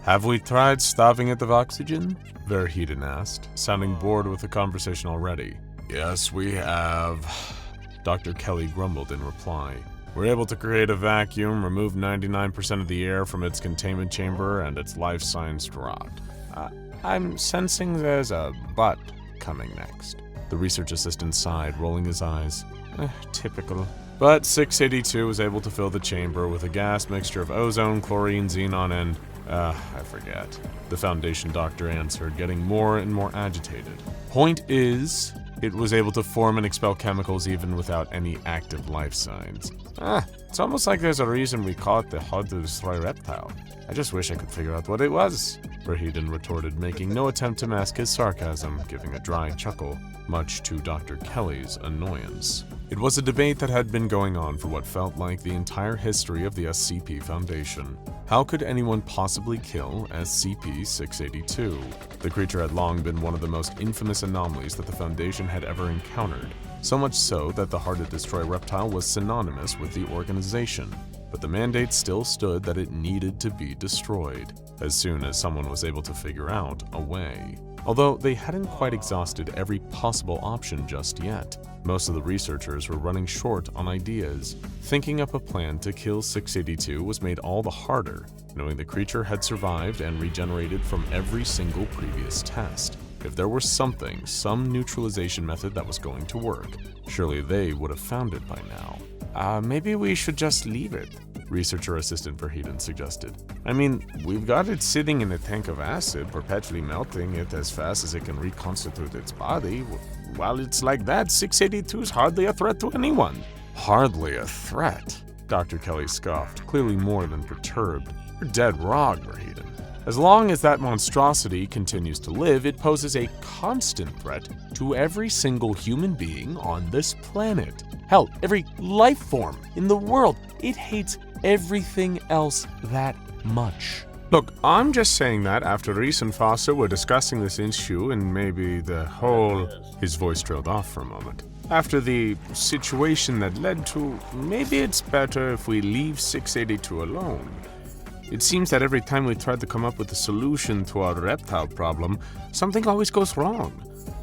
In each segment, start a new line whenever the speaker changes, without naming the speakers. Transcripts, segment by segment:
Have we tried starving it of oxygen? Verheiden asked, sounding bored with the conversation already. Yes, we have, Dr. Kelly grumbled in reply. We're able to create a vacuum, remove 99% of the air from its containment chamber, and its life signs dropped. I'm sensing there's a but coming next. The research assistant sighed, rolling his eyes. Typical. But 682 was able to fill the chamber with a gas mixture of ozone, chlorine, xenon, and I forget. The Foundation doctor answered, getting more and more agitated. Point is, it was able to form and expel chemicals even without any active life signs. It's almost like there's a reason we call it the Hard to Destroy Reptile. I just wish I could figure out what it was, Verheiden retorted, making no attempt to mask his sarcasm, giving a dry chuckle, much to Dr. Kelly's annoyance. It was a debate that had been going on for what felt like the entire history of the SCP Foundation. How could anyone possibly kill SCP-682? The creature had long been one of the most infamous anomalies that the Foundation had ever encountered, so much so that the Hard to Destroy Reptile was synonymous with the organization. But the mandate still stood that it needed to be destroyed, as soon as someone was able to figure out a way. Although they hadn't quite exhausted every possible option just yet, most of the researchers were running short on ideas. Thinking up a plan to kill 682 was made all the harder, knowing the creature had survived and regenerated from every single previous test. If there were some neutralization method that was going to work, surely they would have found it by now. Maybe we should just leave it, researcher assistant Verheiden suggested. I mean, we've got it sitting in a tank of acid, perpetually melting it as fast as it can reconstitute its body. While it's like that, 682's hardly a threat to anyone. Hardly a threat? Dr. Kelly scoffed, clearly more than perturbed. You're dead wrong, Verheiden. As long as that monstrosity continues to live, it poses a constant threat to every single human being on this planet. Hell, every life form in the world. It hates everything else that much. Look, I'm just saying that after Reese and Foster were discussing this issue and maybe the whole... His voice trailed off for a moment. After the situation that led to, maybe it's better if we leave 682 alone. It seems that every time we try to come up with a solution to our reptile problem, something always goes wrong.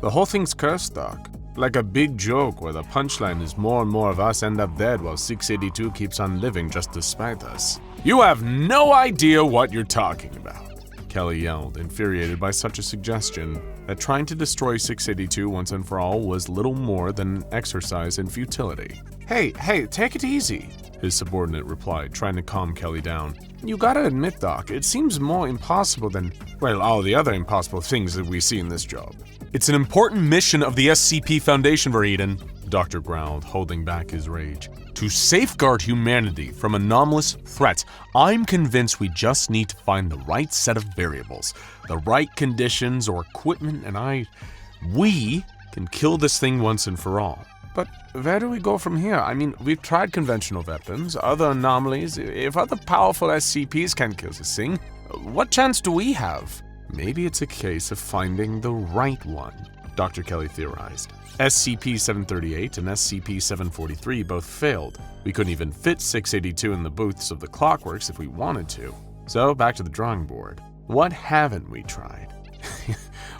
The whole thing's cursed, Doc. Like a big joke where the punchline is more and more of us end up dead while 682 keeps on living just to spite us. You have no idea what you're talking about, Kelly yelled, infuriated by such a suggestion that trying to destroy 682 once and for all was little more than an exercise in futility. Hey, take it easy, his subordinate replied, trying to calm Kelly down. You gotta admit, Doc, it seems more impossible than, well, all the other impossible things that we see in this job. It's an important mission of the SCP Foundation, Verheiden, Dr. growled, holding back his rage. To safeguard humanity from anomalous threats, I'm convinced we just need to find the right set of variables, the right conditions or equipment, and we can kill this thing once and for all. But where do we go from here? I mean, we've tried conventional weapons, other anomalies. If other powerful SCPs can kill this thing, what chance do we have? Maybe it's a case of finding the right one, Dr. Kelly theorized. SCP-738 and SCP-743 both failed. We couldn't even fit 682 in the booths of the Clockworks if we wanted to. So back to the drawing board. What haven't we tried?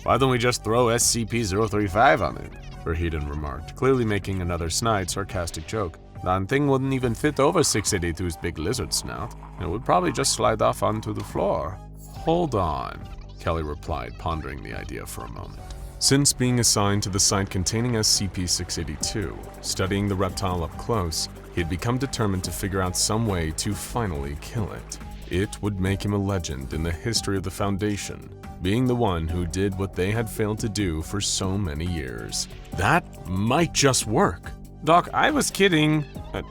Why don't we just throw SCP-035 on it? Verheiden remarked, clearly making another snide, sarcastic joke. That thing wouldn't even fit over 682's big lizard snout. It would probably just slide off onto the floor. Hold on, Kelly replied, pondering the idea for a moment. Since being assigned to the site containing SCP-682, studying the reptile up close, he had become determined to figure out some way to finally kill it. It would make him a legend in the history of the Foundation, being the one who did what they had failed to do for so many years. That might just work. Doc, I was kidding.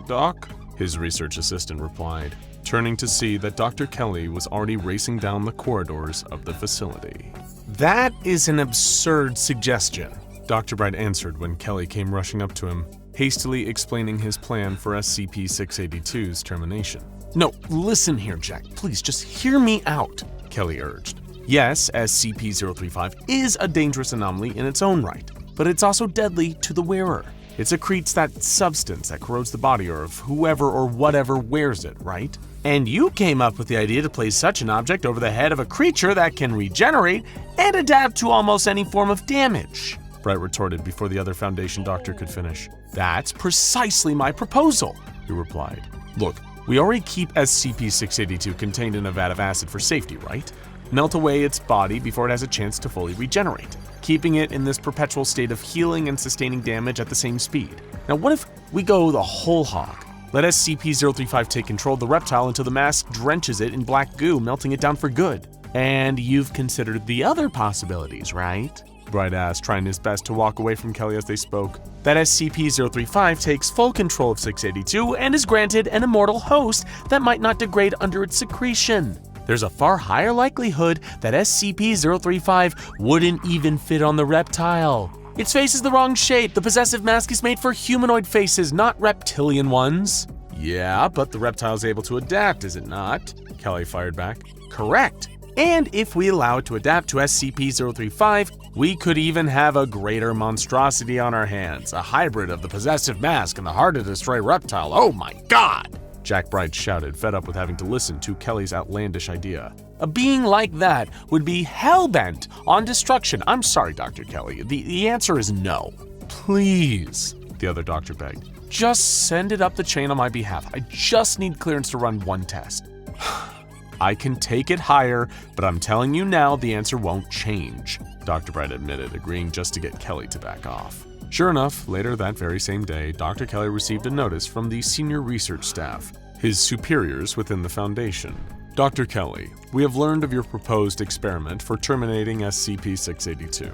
Doc? His research assistant replied, turning to see that Dr. Kelly was already racing down the corridors of the facility. That is an absurd suggestion, Dr. Bright answered when Kelly came rushing up to him, hastily explaining his plan for SCP-682's termination. No, listen here, Jack. Please, just hear me out, Kelly urged. Yes, SCP-035 is a dangerous anomaly in its own right, but it's also deadly to the wearer. It secretes that substance that corrodes the body of whoever or whatever wears it, right?
And you came up with the idea to place such an object over the head of a creature that can regenerate and adapt to almost any form of damage,
Bright retorted before the other Foundation doctor could finish.
That's precisely my proposal,
he replied. Look, we already keep SCP-682 contained in a vat of acid for safety, right? Melt away its body before it has a chance to fully regenerate, keeping it in this perpetual state of healing and sustaining damage at the same speed. Now what if we go the whole hog? Let SCP-035 take control of the reptile until the mask drenches it in black goo, melting it down for good.
And you've considered the other possibilities, right?
Bright asked, trying his best to walk away from Kelly as they spoke.
That SCP-035 takes full control of 682 and is granted an immortal host that might not degrade under its secretion. There's a far higher likelihood that SCP-035 wouldn't even fit on the reptile. Its face is the wrong shape. The possessive mask is made for humanoid faces, not reptilian ones.
Yeah, but the reptile's able to adapt, is it not? Kelly fired back.
Correct. And if we allow it to adapt to SCP-035, we could even have a greater monstrosity on our hands, a hybrid of the possessive mask and the hard-to-destroy reptile. Oh my god!
Jack Bright shouted, fed up with having to listen to Kelly's outlandish idea.
A being like that would be hell-bent on destruction. I'm sorry, Dr. Kelly. The answer is no.
Please, the other doctor begged.
Just send it up the chain on my behalf. I just need clearance to run one test.
I can take it higher, but I'm telling you now the answer won't change, Dr. Bright admitted, agreeing just to get Kelly to back off. Sure enough, later that very same day, Dr. Kelly received a notice from the senior research staff, his superiors within the Foundation. Dr. Kelly, we have learned of your proposed experiment for terminating SCP-682.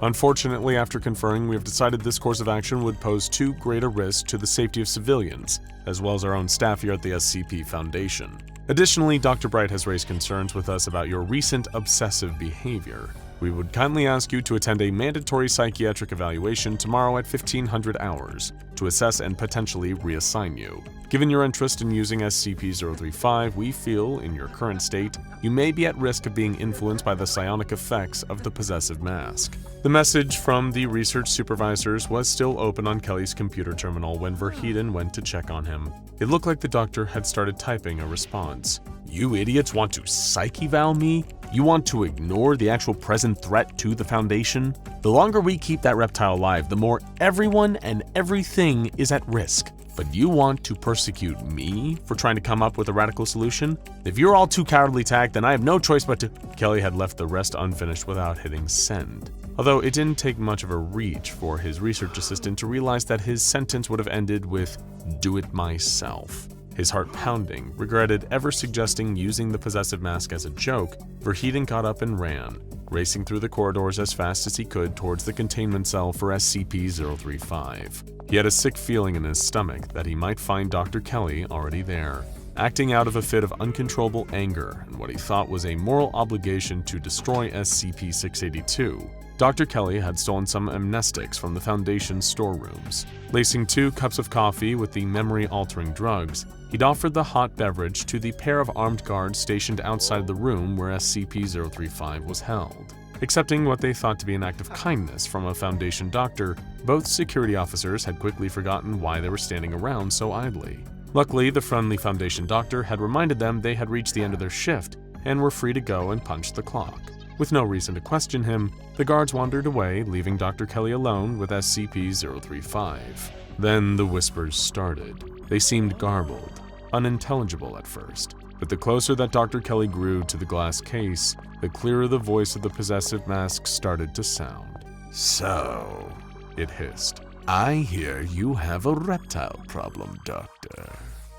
Unfortunately, after conferring, we have decided this course of action would pose too great a risk to the safety of civilians, as well as our own staff here at the SCP Foundation. Additionally, Dr. Bright has raised concerns with us about your recent obsessive behavior. We would kindly ask you to attend a mandatory psychiatric evaluation tomorrow at 1500 hours to assess and potentially reassign you. Given your interest in using SCP-035, we feel, in your current state, you may be at risk of being influenced by the psionic effects of the Possessive Mask. The message from the research supervisors was still open on Kelly's computer terminal when Verheiden went to check on him. It looked like the doctor had started typing a response. You idiots want to psych-eval me? You want to ignore the actual present threat to the Foundation? The longer we keep that reptile alive, the more everyone and everything is at risk. But you want to persecute me for trying to come up with a radical solution? If you're all too cowardly to act, then I have no choice but to— Kelly had left the rest unfinished without hitting send. Although it didn't take much of a reach for his research assistant to realize that his sentence would have ended with, "Do it myself." His heart pounding, regretted ever suggesting using the possessive mask as a joke, Verheiden got up and ran, racing through the corridors as fast as he could towards the containment cell for SCP-035. He had a sick feeling in his stomach that he might find Dr. Kelly already there, acting out of a fit of uncontrollable anger and what he thought was a moral obligation to destroy SCP-682. Dr. Kelly had stolen some amnestics from the Foundation's storerooms. Lacing 2 cups of coffee with the memory-altering drugs, he'd offered the hot beverage to the pair of armed guards stationed outside the room where SCP-035 was held. Accepting what they thought to be an act of kindness from a Foundation doctor, both security officers had quickly forgotten why they were standing around so idly. Luckily, the friendly Foundation doctor had reminded them they had reached the end of their shift and were free to go and punch the clock. With no reason to question him, the guards wandered away, leaving Dr. Kelly alone with SCP-035. Then the whispers started. They seemed garbled, unintelligible at first, but the closer that Dr. Kelly grew to the glass case, the clearer the voice of the possessive mask started to sound. "So," it hissed, "I hear you have a reptile problem, Doctor."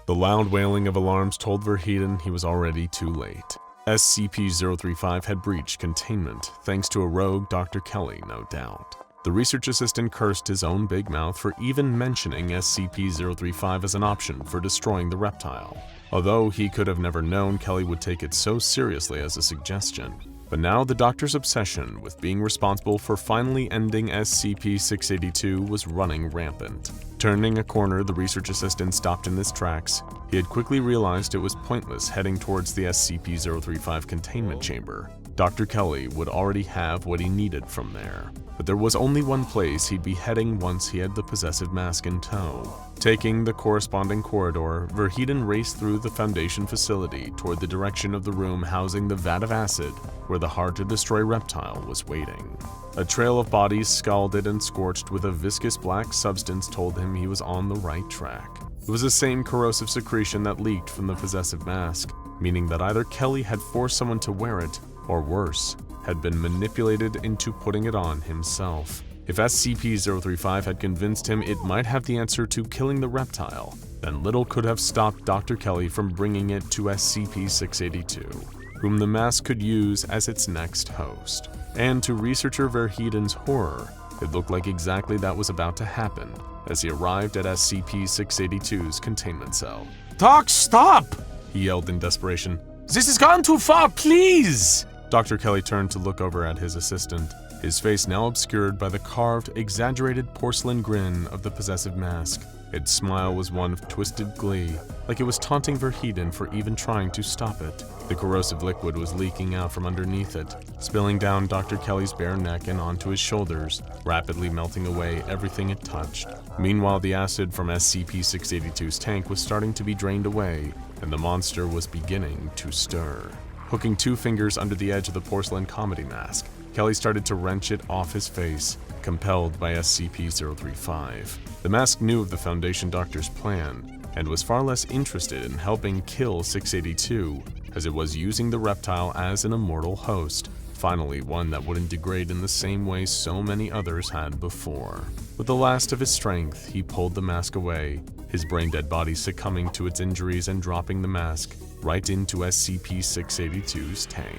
The loud wailing of alarms told Verheiden he was already too late. SCP-035 had breached containment, thanks to a rogue Dr. Kelly, no doubt. The research assistant cursed his own big mouth for even mentioning SCP-035 as an option for destroying the reptile, although he could have never known Kelly would take it so seriously as a suggestion. But now the doctor's obsession with being responsible for finally ending SCP-682 was running rampant. Turning a corner, the research assistant stopped in his tracks. He had quickly realized it was pointless heading towards the SCP-035 containment chamber. Dr. Kelly would already have what he needed from there. but there was only one place he'd be heading once he had the Possessive Mask in tow. Taking the corresponding corridor, Verheiden raced through the Foundation facility toward the direction of the room housing the vat of acid where the hard-to-destroy reptile was waiting. A trail of bodies scalded and scorched with a viscous black substance told him he was on the right track. It was the same corrosive secretion that leaked from the Possessive Mask, meaning that either Kelly had forced someone to wear it, or worse, had been manipulated into putting it on himself. If SCP-035 had convinced him it might have the answer to killing the reptile, then little could have stopped Dr. Kelly from bringing it to SCP-682, whom the mask could use as its next host. And to researcher Verheiden's horror, it looked like exactly that was about to happen as he arrived at SCP-682's containment cell.
Doc, stop!
He yelled in desperation.
This has gone too far, please!
Dr. Kelly turned to look over at his assistant, his face now obscured by the carved, exaggerated porcelain grin of the Possessive Mask. Its smile was one of twisted glee, like it was taunting Verheiden for even trying to stop it. The corrosive liquid was leaking out from underneath it, spilling down Dr. Kelly's bare neck and onto his shoulders, rapidly melting away everything it touched. Meanwhile, the acid from SCP-682's tank was starting to be drained away, and the monster was beginning to stir. Hooking 2 fingers under the edge of the porcelain comedy mask, Kelly started to wrench it off his face, compelled by SCP-035. The mask knew of the Foundation Doctor's plan, and was far less interested in helping kill 682, as it was using the reptile as an immortal host, finally one that wouldn't degrade in the same way so many others had before. With the last of his strength, he pulled the mask away, his brain-dead body succumbing to its injuries and dropping the mask right into SCP-682's tank.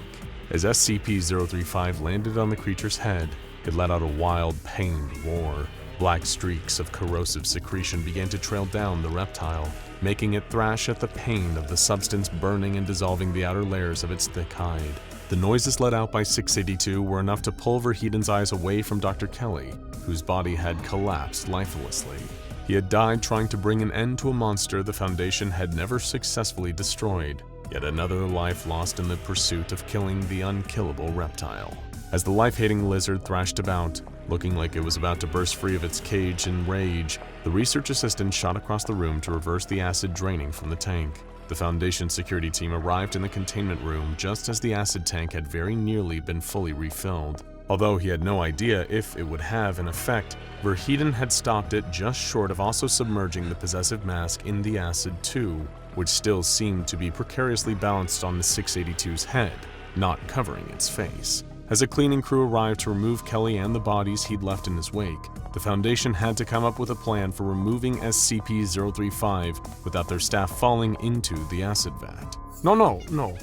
As SCP-035 landed on the creature's head, it let out a wild, pained roar. Black streaks of corrosive secretion began to trail down the reptile, making it thrash at the pain of the substance burning and dissolving the outer layers of its thick hide. The noises let out by 682 were enough to pull Verheiden's eyes away from Dr. Kelly, whose body had collapsed lifelessly. He had died trying to bring an end to a monster the Foundation had never successfully destroyed, yet another life lost in the pursuit of killing the unkillable reptile. As the life-hating lizard thrashed about, looking like it was about to burst free of its cage in rage, the research assistant shot across the room to reverse the acid draining from the tank. The Foundation security team arrived in the containment room just as the acid tank had very nearly been fully refilled. Although he had no idea if it would have an effect, Verheiden had stopped it just short of also submerging the Possessive Mask in the acid too, which still seemed to be precariously balanced on the 682's head, not covering its face. As a cleaning crew arrived to remove Kelly and the bodies he'd left in his wake, the Foundation had to come up with a plan for removing SCP-035 without their staff falling into the acid vat.
No,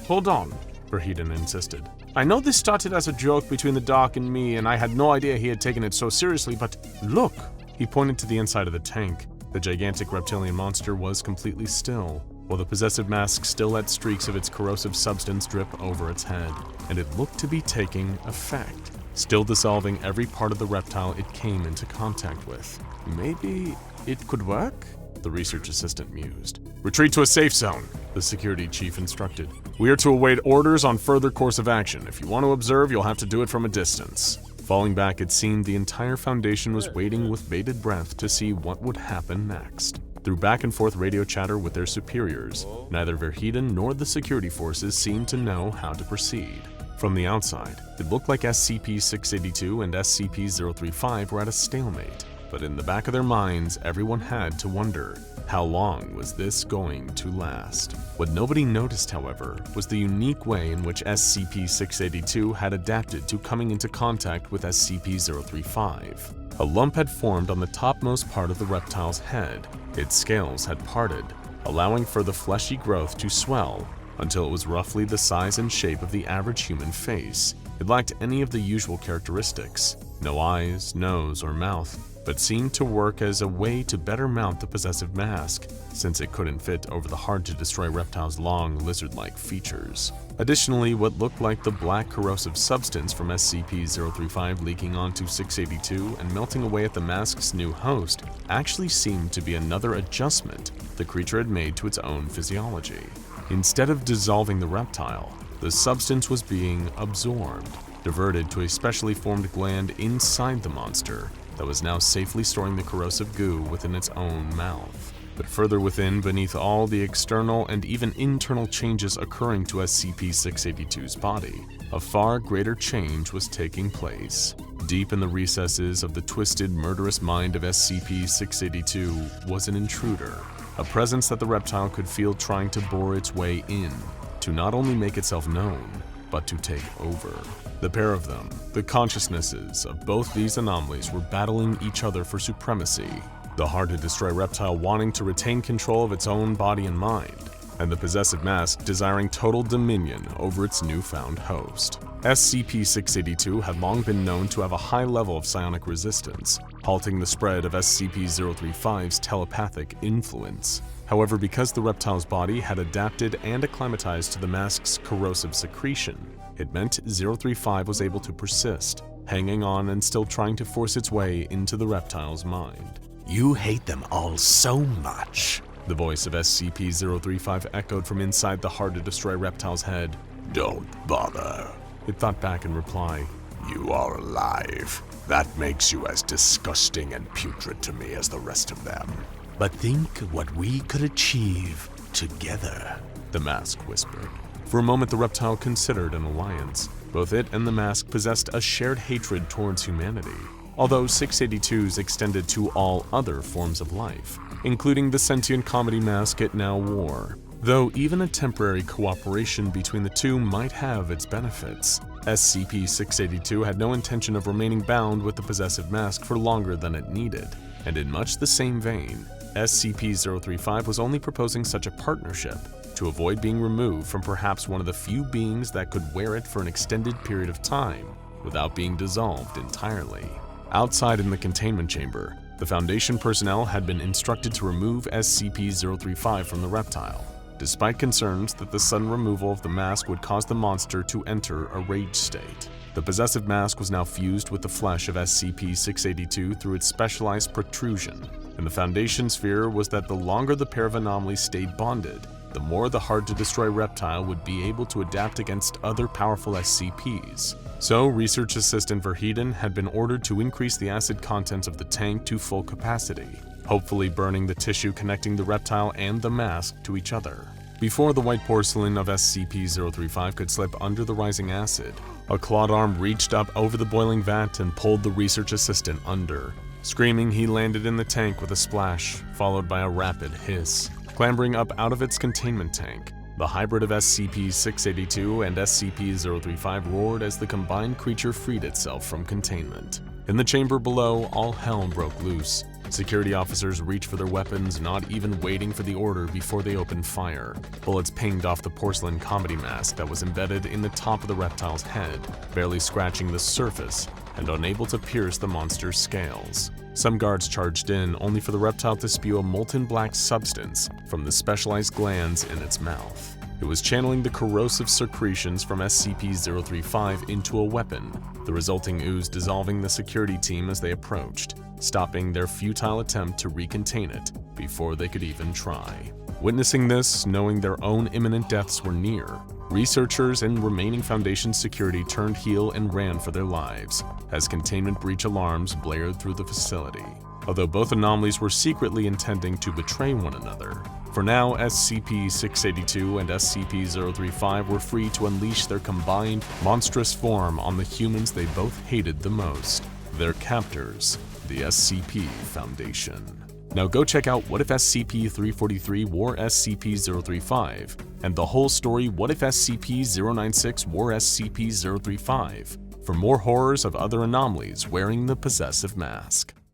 hold on, Verheiden insisted. I know this started as a joke between the Doc and me, and I had no idea he had taken it so seriously, but look!
He pointed to the inside of the tank. The gigantic reptilian monster was completely still, while the Possessive Mask still let streaks of its corrosive substance drip over its head, and it looked to be taking effect, still dissolving every part of the reptile it came into contact with.
Maybe it could work?
The research assistant mused. Retreat to a safe zone, the security chief instructed. We are to await orders on further course of action. If you want to observe, you'll have to do it from a distance. Falling back, it seemed the entire Foundation was waiting with bated breath to see what would happen next. Through back and forth radio chatter with their superiors, neither Verheiden nor the security forces seemed to know how to proceed. From the outside, it looked like SCP-682 and SCP-035 were at a stalemate, but in the back of their minds, everyone had to wonder, how long was this going to last? What nobody noticed, however, was the unique way in which SCP-682 had adapted to coming into contact with SCP-035. A lump had formed on the topmost part of the reptile's head. Its scales had parted, allowing for the fleshy growth to swell until it was roughly the size and shape of the average human face. It lacked any of the usual characteristics, no eyes, nose, or mouth, but seemed to work as a way to better mount the Possessive Mask, since it couldn't fit over the hard-to-destroy reptile's long, lizard-like features. Additionally, what looked like the black corrosive substance from SCP-035 leaking onto 682 and melting away at the mask's new host actually seemed to be another adjustment the creature had made to its own physiology. Instead of dissolving the reptile, the substance was being absorbed. diverted to a specially formed gland inside the monster that was now safely storing the corrosive goo within its own mouth. But further within, beneath all the external and even internal changes occurring to SCP-682's body, a far greater change was taking place. Deep in the recesses of the twisted, murderous mind of SCP-682 was an intruder, a presence that the reptile could feel trying to bore its way in, to not only make itself known, but to take over. The pair of them, the consciousnesses of both these anomalies, were battling each other for supremacy, the hard-to-destroy reptile wanting to retain control of its own body and mind, and the Possessive Mask desiring total dominion over its newfound host. SCP-682 had long been known to have a high level of psionic resistance, halting the spread of SCP-035's telepathic influence. However, because the reptile's body had adapted and acclimatized to the mask's corrosive secretion, it meant 035 was able to persist, hanging on and still trying to force its way into the reptile's mind.
"You hate them all so much,"
the voice of SCP-035 echoed from inside the hard-to-destroy reptile's head.
"Don't bother,"
it thought back in reply.
"You are alive. That makes you as disgusting and putrid to me as the rest of them."
"But think what we could achieve together,"
the mask whispered. For a moment, the reptile considered an alliance. Both it and the mask possessed a shared hatred towards humanity, although 682's extended to all other forms of life, including the sentient comedy mask it now wore. Though even a temporary cooperation between the two might have its benefits, SCP-682 had no intention of remaining bound with the Possessive Mask for longer than it needed, and in much the same vein, SCP-035 was only proposing such a partnership to avoid being removed from perhaps one of the few beings that could wear it for an extended period of time without being dissolved entirely. Outside in the containment chamber, the Foundation personnel had been instructed to remove SCP-035 from the reptile, despite concerns that the sudden removal of the mask would cause the monster to enter a rage state. The Possessive Mask was now fused with the flesh of SCP-682 through its specialized protrusion, and the Foundation's fear was that the longer the pair of anomalies stayed bonded, the more the hard-to-destroy reptile would be able to adapt against other powerful SCPs. So, Research Assistant Verheiden had been ordered to increase the acid contents of the tank to full capacity, hopefully burning the tissue connecting the reptile and the mask to each other. Before the white porcelain of SCP-035 could slip under the rising acid, a clawed arm reached up over the boiling vat and pulled the Research Assistant under. Screaming, he landed in the tank with a splash, followed by a rapid hiss. Clambering up out of its containment tank, the hybrid of SCP-682 and SCP-035 roared as the combined creature freed itself from containment. In the chamber below, all hell broke loose. Security officers reached for their weapons, not even waiting for the order before they opened fire. Bullets pinged off the porcelain comedy mask that was embedded in the top of the reptile's head, barely scratching the surface and unable to pierce the monster's scales. Some guards charged in, only for the reptile to spew a molten black substance from the specialized glands in its mouth. It was channeling the corrosive secretions from SCP-035 into a weapon, the resulting ooze dissolving the security team as they approached, stopping their futile attempt to recontain it before they could even try. Witnessing this, knowing their own imminent deaths were near, researchers and remaining Foundation security turned heel and ran for their lives, as containment breach alarms blared through the facility. Although both anomalies were secretly intending to betray one another, for now SCP-682 and SCP-035 were free to unleash their combined, monstrous form on the humans they both hated the most, their captors, the SCP Foundation. Now go check out What If SCP-343 Wore SCP-035, and the whole story What If SCP-096 Wore SCP-035, for more horrors of other anomalies wearing the Possessive Mask.